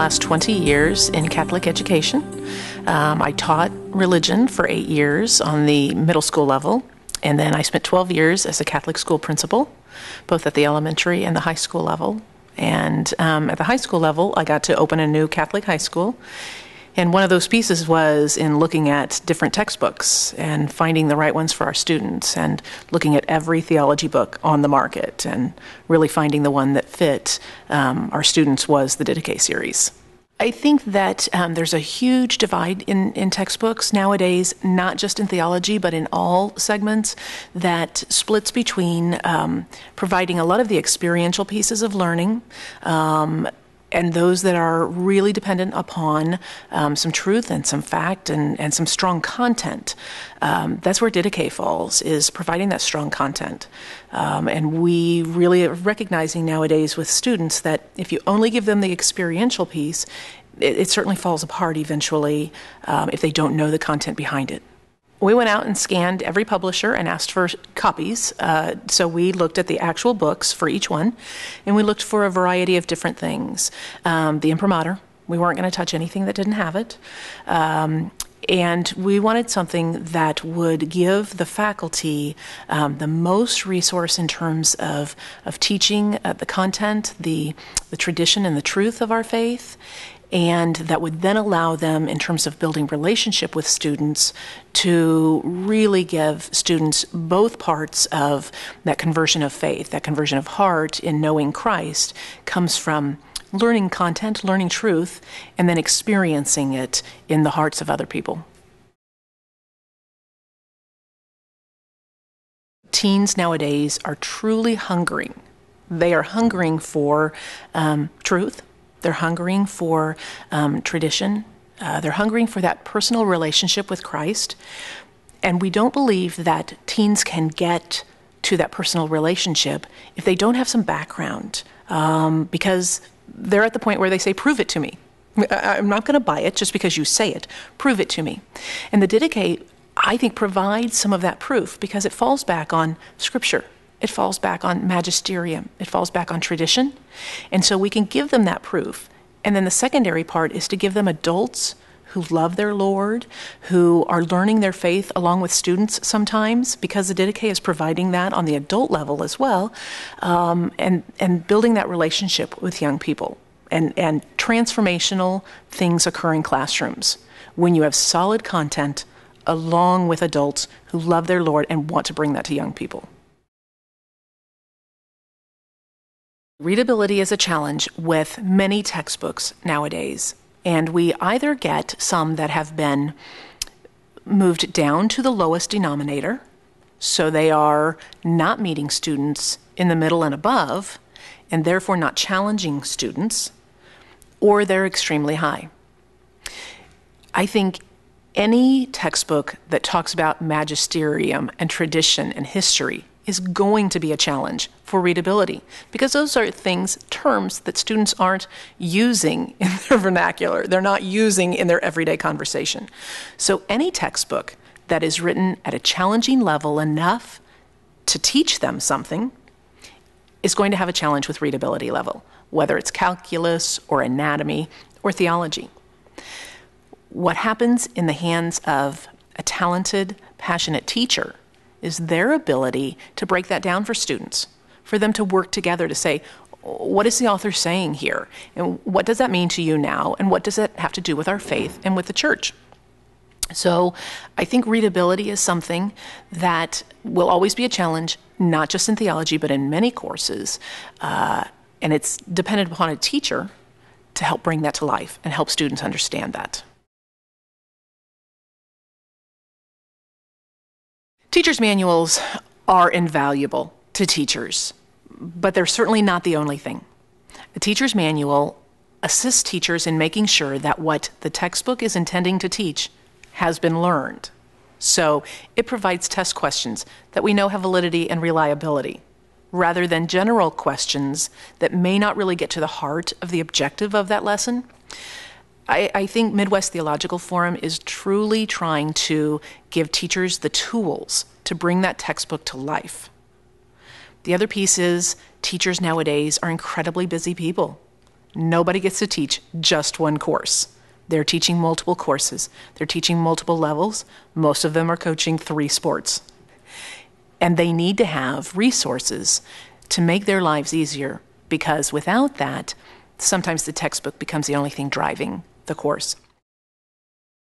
last 20 years in Catholic education. I taught religion for 8 years on the middle school level, and then I spent 12 years as a Catholic school principal, both at the elementary and the high school level. And at the high school level, I got to open a new Catholic high school. And one of those pieces was in looking at different textbooks and finding the right ones for our students and looking at every theology book on the market and really finding the one that fit our students was the Didache Series. I think that there's a huge divide in textbooks nowadays, not just in theology, but in all segments, that splits between providing a lot of the experiential pieces of learning and those that are really dependent upon some truth and some fact and some strong content. That's where Didache falls, is providing that strong content. And we really are recognizing nowadays with students that if you only give them the experiential piece, it certainly falls apart eventually if they don't know the content behind it. We went out and scanned every publisher and asked for copies. So we looked at the actual books for each one, and we looked for a variety of different things. The imprimatur, we weren't going to touch anything that didn't have it. And we wanted something that would give the faculty the most resource in terms of teaching the content, the tradition and the truth of our faith, and that would then allow them, in terms of building relationship with students, to really give students both parts of that conversion of faith. That conversion of heart in knowing Christ comes from learning content, learning truth, and then experiencing it in the hearts of other people. Teens nowadays are truly hungering. They are hungering for truth. They're hungering for tradition. They're hungering for that personal relationship with Christ. And we don't believe that teens can get to that personal relationship if they don't have some background, because they're at the point where they say, prove it to me. I'm not going to buy it just because you say it. Prove it to me. And the Didache, I think, provides some of that proof because it falls back on Scripture. It falls back on magisterium. It falls back on tradition. And so we can give them that proof. And then the secondary part is to give them adults who love their Lord, who are learning their faith along with students sometimes, because the Didache is providing that on the adult level as well, and building that relationship with young people and transformational things occur in classrooms when you have solid content along with adults who love their Lord and want to bring that to young people. Readability is a challenge with many textbooks nowadays, and we either get some that have been moved down to the lowest denominator, so they are not meeting students in the middle and above, and therefore not challenging students, or they're extremely high. I think any textbook that talks about magisterium and tradition and history is going to be a challenge for readability, because those are terms that students aren't using in their vernacular. They're not using in their everyday conversation. So any textbook that is written at a challenging level enough to teach them something is going to have a challenge with readability level, whether it's calculus or anatomy or theology. What happens in the hands of a talented, passionate teacher is their ability to break that down for students, for them to work together to say, what is the author saying here? And what does that mean to you now? And what does that have to do with our faith and with the church? So I think readability is something that will always be a challenge, not just in theology, but in many courses. And it's dependent upon a teacher to help bring that to life and help students understand that. Teachers' manuals are invaluable to teachers, but they're certainly not the only thing. A teacher's manual assists teachers in making sure that what the textbook is intending to teach has been learned. So it provides test questions that we know have validity and reliability, rather than general questions that may not really get to the heart of the objective of that lesson. I think Midwest Theological Forum is truly trying to give teachers the tools to bring that textbook to life. The other piece is teachers nowadays are incredibly busy people. Nobody gets to teach just one course. They're teaching multiple courses. They're teaching multiple levels. Most of them are coaching 3 sports. And they need to have resources to make their lives easier, because without that, sometimes the textbook becomes the only thing driving the course.